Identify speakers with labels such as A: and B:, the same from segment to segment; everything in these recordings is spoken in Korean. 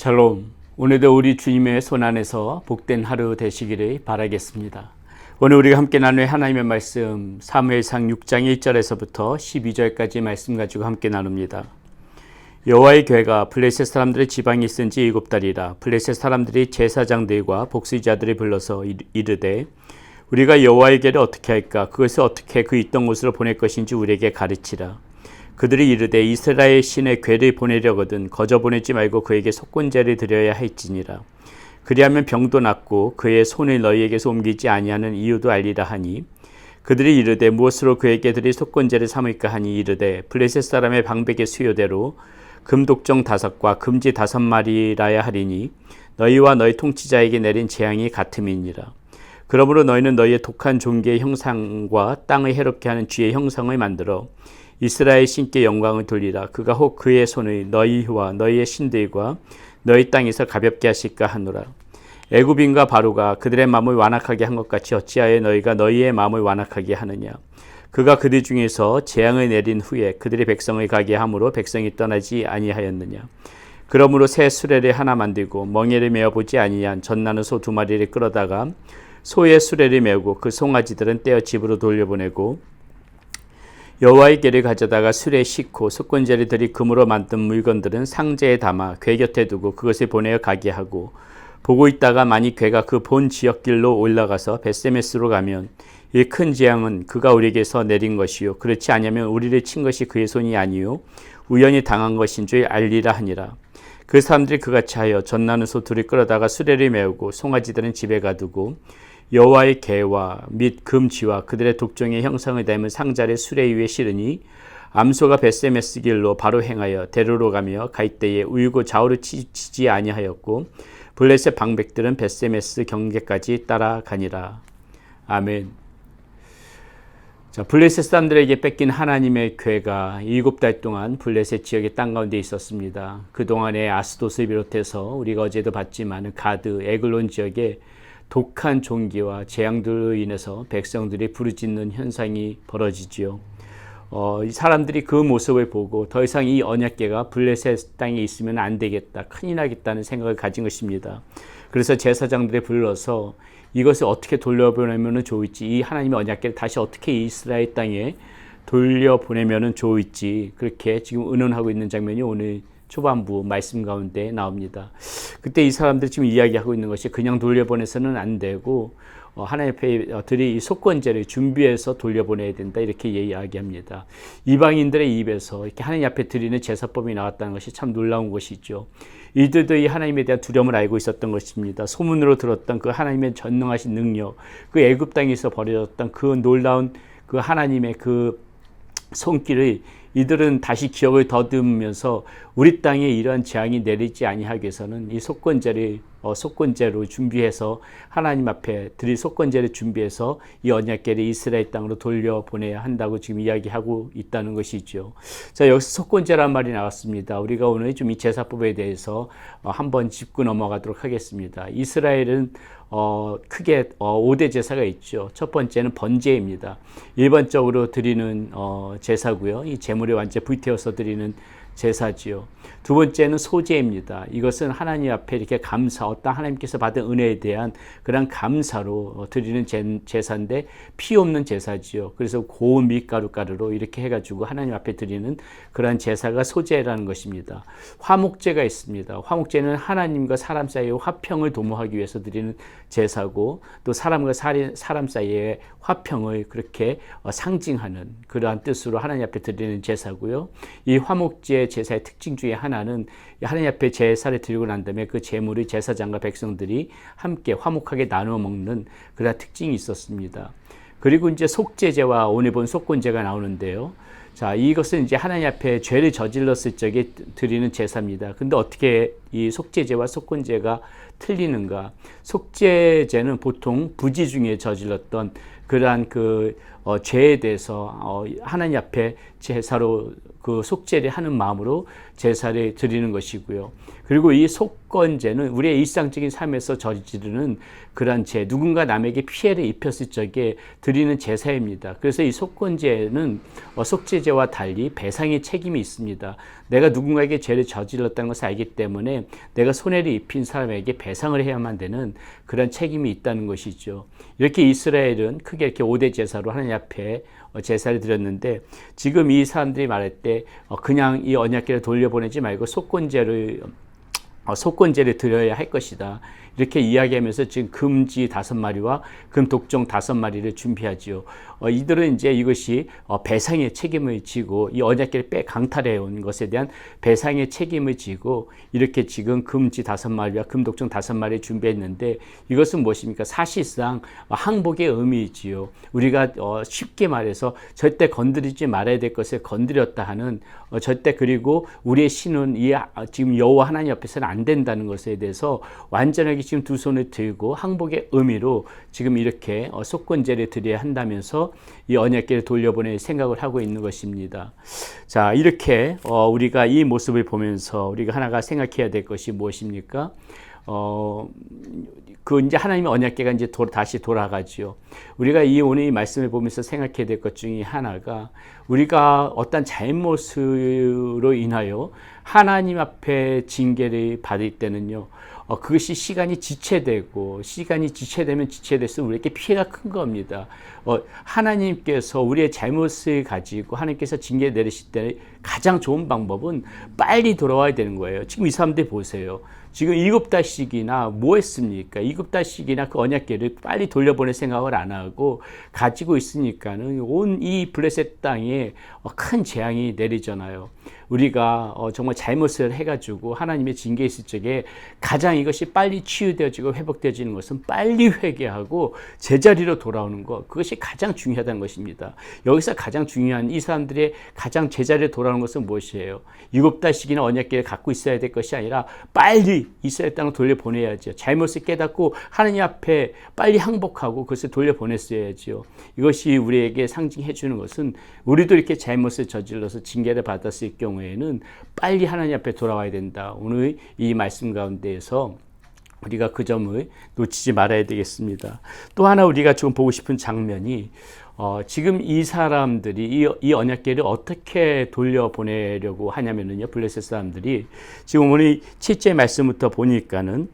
A: 샬롬. 오늘도 우리 주님의 손안에서 복된 하루 되시기를 바라겠습니다. 오늘 우리가 함께 나눌 하나님의 말씀 사무엘상 6장 1절에서부터 12절까지 말씀 가지고 함께 나눕니다. 여호와의 궤가 블레셋 사람들의 지방에 있은 지 7달이라 블레셋 사람들이 제사장들과 복수자들을 불러서 이르되 우리가 여호와의 궤를 어떻게 할까? 그것을 어떻게 그 있던 곳으로 보낼 것인지 우리에게 가르치라. 그들이 이르되 이스라엘 신의 궤를 보내려거든 거저 보내지 말고 그에게 속건제를 드려야 할지니라. 그리하면 병도 낫고 그의 손을 너희에게서 옮기지 아니하는 이유도 알리라 하니 그들이 이르되 무엇으로 그에게 드릴 속건제를 삼을까 하니 이르되 블레셋 사람의 방백의 수요대로 금독정 5과 금지 5마리라야 하리니 너희와 너희 통치자에게 내린 재앙이 같음이니라. 그러므로 너희는 너희의 독한 종기의 형상과 땅을 해롭게 하는 쥐의 형상을 만들어 이스라엘 신께 영광을 돌리라. 그가 혹 그의 손을 너희와 너희의 신들과 너희 땅에서 가볍게 하실까 하노라. 애굽인과 바로가 그들의 마음을 완악하게 한 것 같이 어찌하여 너희가 너희의 마음을 완악하게 하느냐. 그가 그들 중에서 재앙을 내린 후에 그들의 백성을 가게 함으로 백성이 떠나지 아니하였느냐. 그러므로 새 수레를 하나 만들고 멍에를 메어보지 아니한 젖나는 소 2마리를 끌어다가 소의 수레를 메우고 그 송아지들은 떼어 집으로 돌려보내고 여호와의 궤를 가져다가 수레에 싣고 속건제를 드리 금으로 만든 물건들은 상자에 담아 궤 곁에 두고 그것을 보내어 가게 하고 보고 있다가 만일 궤가 그 본 지역길로 올라가서 벳세메스로 가면 이 큰 재앙은 그가 우리에게서 내린 것이요 그렇지 아니하면 우리를 친 것이 그의 손이 아니요 우연히 당한 것인 줄 알리라 하니라. 그 사람들이 그같이 하여 젖나는 소 2을 끌어다가 수레를 메우고 송아지들은 집에 가두고 여호와의 궤와 및 금지와 그들의 독종의 형상을 닮은 상자를 수레 위에 실으니 암소가 벳세메스 길로 바로 행하여 대로로 가며 갈 때에 우유고 좌우로 치지 아니하였고 블레셋 방백들은 벳세메스 경계까지 따라가니라. 아멘. 자, 블레셋 사람들에게 뺏긴 하나님의 궤가 7달 동안 블레셋 지역의 땅 가운데 있었습니다. 그동안에 아스돗을 비롯해서 우리가 어제도 봤지만 가드, 에글론 지역에 독한 종기와 재앙들로 인해서 백성들이 부르짖는 현상이 벌어지지요. 이 사람들이 그 모습을 보고 더 이상 이 언약궤가 블레셋 땅에 있으면 안 되겠다, 큰일 나겠다는 생각을 가진 것입니다. 그래서 제사장들을 불러서 이것을 어떻게 돌려보내면 좋을지, 이 하나님의 언약궤를 다시 어떻게 이스라엘 땅에 돌려보내면 좋을지 그렇게 지금 의논하고 있는 장면이 오늘 초반부 말씀 가운데 나옵니다. 그때 이 사람들이 지금 이야기하고 있는 것이 그냥 돌려보내서는 안 되고 하나님 앞에 드릴 속건제를 준비해서 돌려보내야 된다, 이렇게 이야기합니다. 이방인들의 입에서 이렇게 하나님 앞에 드리는 제사법이 나왔다는 것이 참 놀라운 것이죠. 이들도 이 하나님에 대한 두려움을 알고 있었던 것입니다. 소문으로 들었던 그 하나님의 전능하신 능력, 그 애굽 땅에서 벌어졌던 그 놀라운 그 하나님의 그 손길을 이들은 다시 기억을 더듬으면서 우리 땅에 이러한 재앙이 내리지 아니하기 위해서는 이 속건제로 준비해서 하나님 앞에 드릴 속건제를 준비해서 이 언약궤를 이스라엘 땅으로 돌려보내야 한다고 지금 이야기하고 있다는 것이죠. 자, 여기서 속건제란 말이 나왔습니다. 우리가 오늘 좀 이 제사법에 대해서 한번 짚고 넘어가도록 하겠습니다. 이스라엘은 크게 5대 제사가 있죠. 첫 번째는 번제입니다. 일반적으로 드리는 제사고요. 이 제물에 완전 불태워서 드리는 제사지요. 두 번째는 소제입니다. 이것은 하나님 앞에 이렇게 감사, 어떤 하나님께서 받은 은혜에 대한 그런 감사로 드리는 제사인데 피 없는 제사지요. 그래서 고운 밀가루가루로 이렇게 해가지고 하나님 앞에 드리는 그런 제사가 소제라는 것입니다. 화목제가 있습니다. 화목제는 하나님과 사람 사이의 화평을 도모하기 위해서 드리는 제사고, 또 사람과 사람 사이의 화평을 그렇게 상징하는 그러한 뜻으로 하나님 앞에 드리는 제사고요. 이 화목제 제사의 특징 중에 하나는 하나님 앞에 제사를 드리고 난 다음에 그 제물을 제사장과 백성들이 함께 화목하게 나누어 먹는 그런 특징이 있었습니다. 그리고 이제 속죄제와 오늘 본 속건제가 나오는데요. 자, 이것은 이제 하나님 앞에 죄를 저질렀을 적에 드리는 제사입니다. 근데 어떻게 이 속죄제와 속건제가 틀리는가? 속죄제는 보통 부지 중에 저질렀던 그러한 죄에 대해서 하나님 앞에 제사로 그 속죄를 하는 마음으로 제사를 드리는 것이고요. 그리고 이 속건제는 우리의 일상적인 삶에서 저지르는 그러한 죄, 누군가 남에게 피해를 입혔을 적에 드리는 제사입니다. 그래서 이 속건제는 속죄제와 달리 배상의 책임이 있습니다. 내가 누군가에게 죄를 저질렀다는 것을 알기 때문에 내가 손해를 입힌 사람에게 배상을 해야만 되는 그런 책임이 있다는 것이죠. 이렇게 이스라엘은 크게 이렇게 5대 제사로 하나님 앞에 제사를 드렸는데, 지금 이 사람들이 말할 때 그냥 이 언약궤를 돌려보내지 말고 속건제를 드려야 할 것이다, 이렇게 이야기하면서 지금 금지 5마리와 금독종 5마리를 준비하지요. 이들은 이제 이것이 배상의 책임을 지고 이 언약궤를 강탈해 온 것에 대한 배상의 책임을 지고 이렇게 지금 금지 5마리와 금독종 5마리를 준비했는데, 이것은 무엇입니까? 사실상 항복의 의미이지요. 우리가 쉽게 말해서 절대 건드리지 말아야 될 것을 건드렸다 하는, 절대, 그리고 우리의 신은 지금 여호와 하나님 앞에서는 안 된다는 것에 대해서 완전하게 지금 두 손을 들고 항복의 의미로 지금 이렇게 속건제를 드려야 한다면서 이 언약궤를 돌려보낼 생각을 하고 있는 것입니다. 자, 이렇게 우리가 이 모습을 보면서 우리가 하나가 생각해야 될 것이 무엇입니까? 이제 하나님의 언약궤가 이제 다시 돌아가지요. 우리가 오늘 이 말씀을 보면서 생각해야 될 것 중에 하나가, 우리가 어떤 잘못으로 인하여 하나님 앞에 징계를 받을 때는요, 그것이 시간이 지체되면 지체될수록 우리에게 피해가 큰 겁니다. 하나님께서 우리의 잘못을 가지고 하나님께서 징계 내리실 때 가장 좋은 방법은 빨리 돌아와야 되는 거예요. 지금 이 사람들 보세요. 지금 7달씩이나 뭐 했습니까? 7달씩이나 그 언약궤를 빨리 돌려보낼 생각을 안 하고 가지고 있으니까는 온 이 블레셋 땅에 큰 재앙이 내리잖아요. 우리가 정말 잘못을 해가지고 하나님의 징계 있을 적에 가장 이것이 빨리 치유되어지고 회복되어지는 것은 빨리 회개하고 제자리로 돌아오는 것, 그것이 가장 중요하다는 것입니다. 여기서 가장 중요한, 이 사람들의 가장 제자리로 돌아오는 것은 무엇이에요? 7달씩이나 언약궤를 갖고 있어야 될 것이 아니라 빨리 이스라엘 땅을 돌려보내야죠. 잘못을 깨닫고 하나님 앞에 빨리 항복하고 그것을 돌려보냈어야죠. 이것이 우리에게 상징해 주는 것은, 우리도 이렇게 잘못을 저질러서 징계를 받았을 경우에는 빨리 하나님 앞에 돌아와야 된다. 오늘 이 말씀 가운데에서 우리가 그 점을 놓치지 말아야 되겠습니다. 또 하나 우리가 좀 보고 싶은 장면이, 지금 이 사람들이 이 언약궤를 어떻게 돌려보내려고 하냐면요, 블레셋 사람들이 지금 오늘 7절 말씀부터 보니까는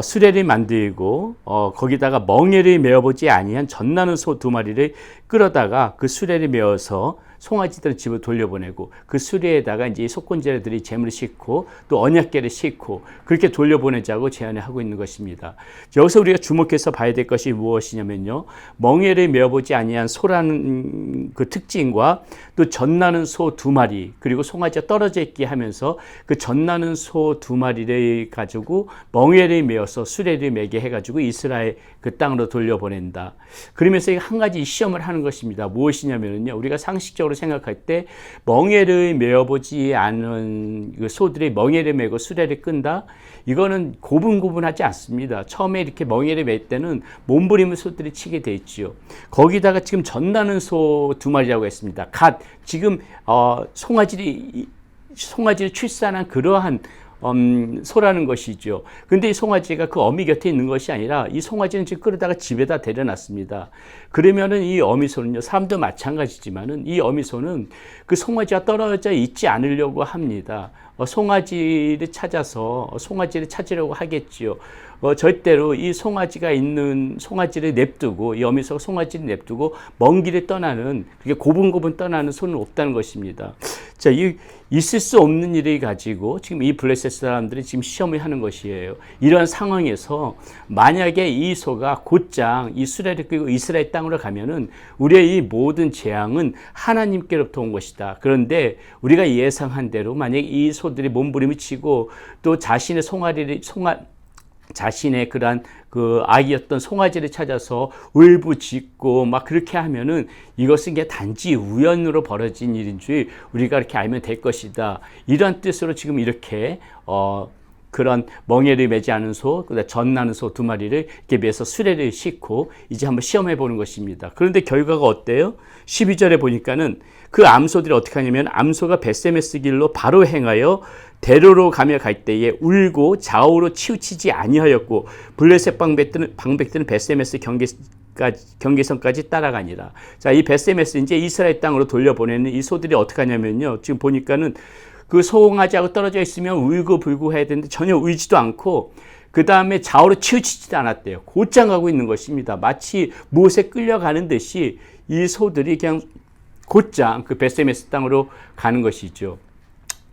A: 수레를 만들고 거기다가 멍에를 메어보지 아니한 젖나는 소 2마리를 끌어다가 그 수레를 메어서 송아지들을 집으로 돌려보내고, 그 수레에다가 이제 속건제들이 재물을 싣고 또 언약궤를 싣고 그렇게 돌려보내자고 제안을 하고 있는 것입니다. 여기서 우리가 주목해서 봐야 될 것이 무엇이냐면요, 멍에를 메어보지 아니한 소라는 그 특징과 또 젖나는 소 2마리, 그리고 송아지가 떨어져 있게 하면서 그 젖나는 소 2마리를 가지고 멍에를 메어서 수레를 매게 해가지고 이스라엘 그 땅으로 돌려보낸다. 그러면서 한 가지 시험을 하는 것입니다. 무엇이냐면요, 우리가 상식적으로 생각할 때 멍에를 메어보지 않은 그 소들이 멍에를 메고 수레를 끈다, 이거는 고분고분하지 않습니다. 처음에 이렇게 멍에를 맬 때는 몸부림을 소들이 치게 돼 있지요. 거기다가 지금 젖나는 소 2마리라고 했습니다. 지금 송아지를 출산한 그러한 소라는 것이죠. 근데 이 송아지가 그 어미 곁에 있는 것이 아니라 이 송아지는 지금 끌어다가 집에다 데려놨습니다. 그러면은 이 어미소는요, 사람도 마찬가지지만은 이 어미소는 그 송아지가 떨어져 있지 않으려고 합니다. 송아지를 찾으려고 하겠지요. 절대로 이 송아지를 냅두고, 이 어미소가 송아지를 냅두고 먼 길에 떠나는, 그게 고분고분 떠나는 소는 없다는 것입니다. 자, 있을 수 없는 일을 가지고 지금 이 블레셋 사람들이 지금 시험을 하는 것이에요. 이런 상황에서 만약에 이 소가 곧장 이 수레를 끌고 이스라엘 땅으로 가면은 우리의 이 모든 재앙은 하나님께로부터 온 것이다. 그런데 우리가 예상한 대로 만약에 이 소들이 몸부림을 치고 또 자신의 그러한 그 아기였던 송아지를 찾아서 울부짖고 막 그렇게 하면은 이것은 그냥 단지 우연으로 벌어진 일인 줄 우리가 이렇게 알면 될 것이다. 이런 뜻으로 지금 이렇게 그런 멍에를 매지 않은 소, 그다음 젖나는 소 2마리를 이렇게 매서 수레를 싣고 이제 한번 시험해 보는 것입니다. 그런데 결과가 어때요? 12절에 보니까는 그 암소들이 어떻게 하냐면 암소가 벳세메스 길로 바로 행하여 대로로 가며 갈 때에 울고 좌우로 치우치지 아니하였고 블레셋 방백들은 벳세메스 경계선까지 따라가니라. 자, 이 벳세메스 이제 이스라엘 땅으로 돌려보내는 이 소들이 어떻게 하냐면요. 지금 보니까는 그 소홍하지하고 떨어져 있으면 울고 불고 해야 되는데 전혀 울지도 않고 그 다음에 좌우로 치우치지도 않았대요. 곧장 가고 있는 것입니다. 마치 무엇에 끌려가는 듯이 이 소들이 그냥 곧장 그 벳세메스 땅으로 가는 것이죠.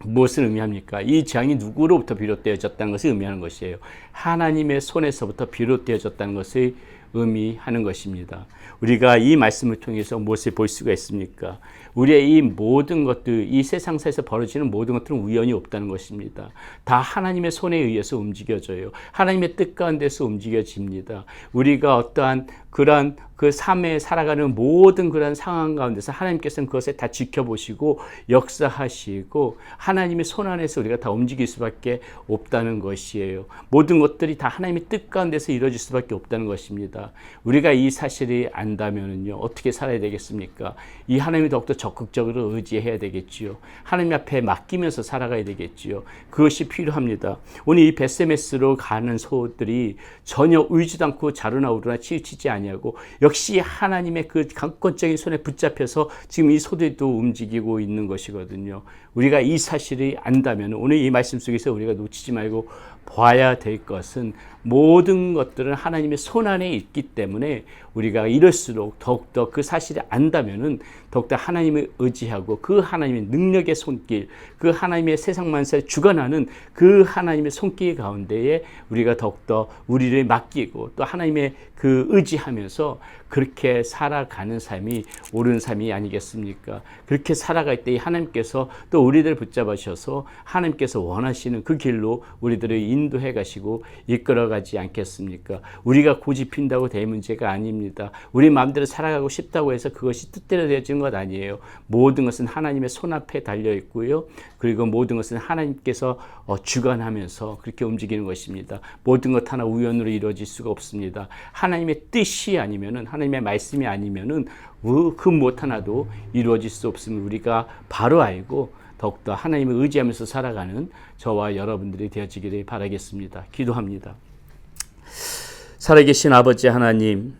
A: 무엇을 의미합니까? 이 재앙이 누구로부터 비롯되어졌다는 것을 의미하는 것이에요. 하나님의 손에서부터 비롯되어졌다는 것을 의미하는 것입니다. 우리가 이 말씀을 통해서 무엇을 볼 수가 있습니까? 우리의 이 모든 것들, 이 세상사에서 벌어지는 모든 것들은 우연이 없다는 것입니다. 다 하나님의 손에 의해서 움직여져요. 하나님의 뜻 가운데서 움직여집니다. 우리가 어떠한 그러한 그 삶에 살아가는 모든 그런 상황 가운데서 하나님께서는 그것을 다 지켜보시고 역사하시고 하나님의 손 안에서 우리가 다 움직일 수밖에 없다는 것이에요. 모든 것들이 다 하나님의 뜻 가운데서 이루어질 수밖에 없다는 것입니다. 우리가 이 사실을 안다면요 어떻게 살아야 되겠습니까? 이 하나님을 더욱더 적극적으로 의지해야 되겠지요. 하나님 앞에 맡기면서 살아가야 되겠지요. 그것이 필요합니다. 오늘 이 벳세메스로 가는 소들이 전혀 울지도 않고 자루나 우루나 치우치지 아니하고 역시 하나님의 그 강권적인 손에 붙잡혀서 지금 이 소들도 움직이고 있는 것이거든요. 우리가 이 사실을 안다면 오늘 이 말씀 속에서 우리가 놓치지 말고 봐야 될 것은 모든 것들은 하나님의 손 안에 있기 때문에 우리가 이럴수록 더욱더 그 사실을 안다면은 더욱더 하나님을 의지하고 그 하나님의 능력의 손길, 그 하나님의 세상 만사를 주관하는 그 하나님의 손길 가운데에 우리가 더욱더 우리를 맡기고 또 하나님의 그 의지하면서 그렇게 살아가는 삶이 옳은 삶이 아니겠습니까? 그렇게 살아갈 때 하나님께서 또 우리들을 붙잡으셔서 하나님께서 원하시는 그 길로 우리들을 인도해 가시고 이끌어 가지 않겠습니까? 우리가 고집핀다고 될 문제가 아닙니다. 우리 마음대로 살아가고 싶다고 해서 그것이 뜻대로 되어지는 것 아니에요. 모든 것은 하나님의 손 앞에 달려 있고요. 그리고 모든 것은 하나님께서 주관하면서 그렇게 움직이는 것입니다. 모든 것 하나 우연으로 이루어질 수가 없습니다. 하나님의 뜻이 아니면은 하나님의 말씀이 아니면은 그 무엇 하나도 이루어질 수 없음을 우리가 바로 알고 더욱더 하나님을 의지하면서 살아가는 저와 여러분들이 되어지기를 바라겠습니다. 기도합니다. 살아계신 아버지 하나님,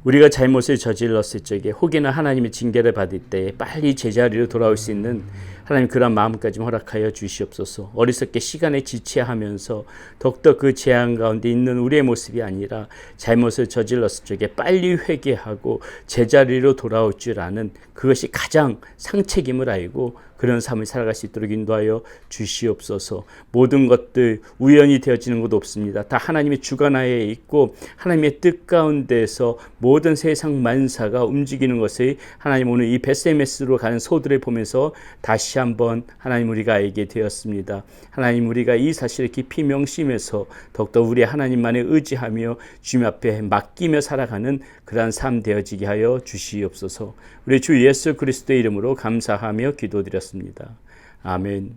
A: 우리가 잘못을 저질렀을 적에 혹여나 하나님의 징계를 받을 때 빨리 제자리로 돌아올 수 있는 하나님 그런 마음까지 허락하여 주시옵소서. 어리석게 시간에 지체하면서 더욱더 그 재앙 가운데 있는 우리의 모습이 아니라 잘못을 저질렀을 적에 빨리 회개하고 제자리로 돌아올 줄 아는 그것이 가장 상책임을 알고 그런 삶을 살아갈 수 있도록 인도하여 주시옵소서. 모든 것들 우연히 되어지는 것 없습니다. 다 하나님의 주관하에 있고 하나님의 뜻 가운데서 모든 세상 만사가 움직이는 것을 하나님 오늘 이 벳세메스로 가는 소들을 보면서 다시 한번 하나님 우리가 알게 되었습니다. 하나님 우리가 이 사실을 깊이 명심해서 더욱더 우리 하나님만을 의지하며 주님 앞에 맡기며 살아가는 그러한 삶 되어지게 하여 주시옵소서. 우리 주 예수 그리스도의 이름으로 감사하며 기도드렸습니다. 아멘.